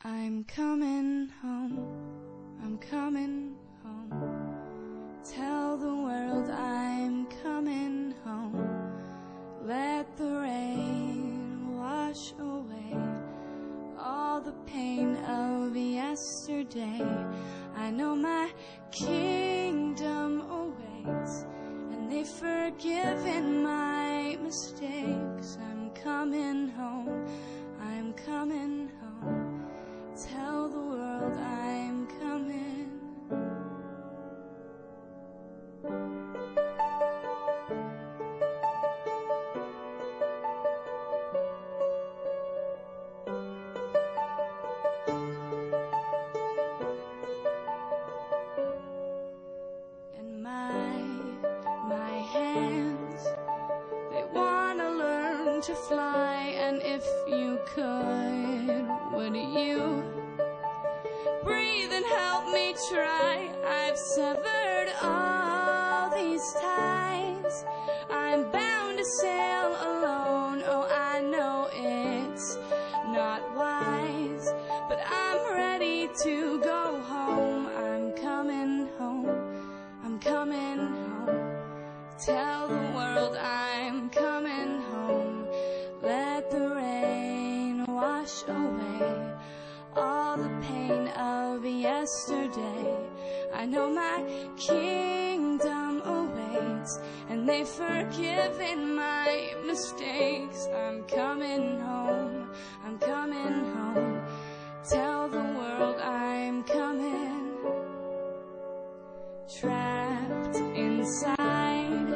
I'm coming home, I'm coming home. Tell the world I'm coming home. Let the rain wash away all the pain of yesterday. I know my kingdom awaits, and they've forgiven my mistakes. I'm coming home, I'm coming home. Tell the world I'm coming. And my hands, they wanna learn to fly. And if you could, would you breathe and help me try? I've severed all these ties. I'm bound to sail alone. Oh, I know it's not wise, but I'm ready to go home. I'm coming home, I'm coming home. Tell the world I'm coming home. Let the rain wash away all the pain of yesterday. I know my kingdom awaits, and they've forgiven my mistakes. I'm coming home, I'm coming home. Tell the world I'm coming. Trapped inside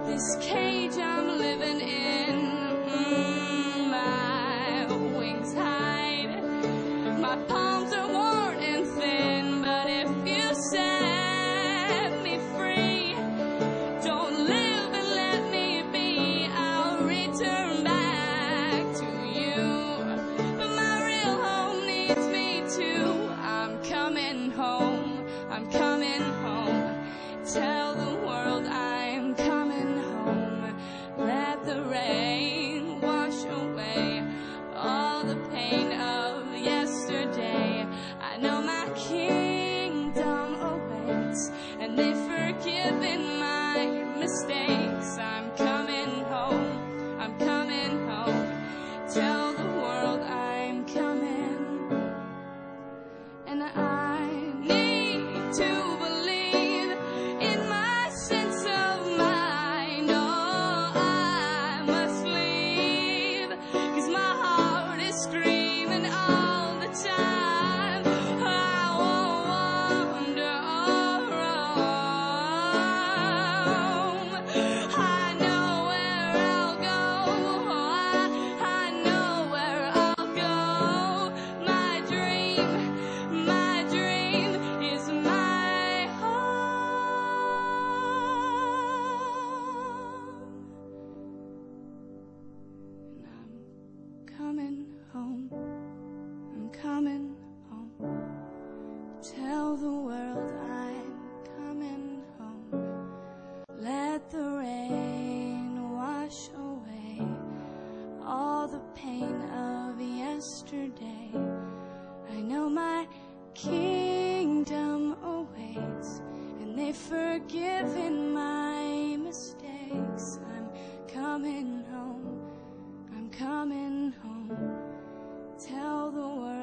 this cage I'm living in, my wings hide. My palms are worn and thin, but if you set me free, don't live and let me be, I'll return back to you. But my real home needs me too. I'm coming home, I'm coming home. Tell the world I'm coming home. Let the rain wash away all the pain of yesterday. I know my kingdom awaits, and they've forgiven my mistakes. I'm coming home, I'm coming home. Tell the world I'm coming. And I need to believe in my sense of mind. Oh, I must leave, 'cause my heart is screaming all the time. I won't wander or roam. I know where I'll go. I know where I'll go. My dream is my home. And I'm coming home, I'm coming home. Tell the world I'm coming home. Let the rain wash away all the pain of yesterday. I know my kingdom awaits, and they've forgiven my mistakes. I'm coming home, I'm coming home. Tell the world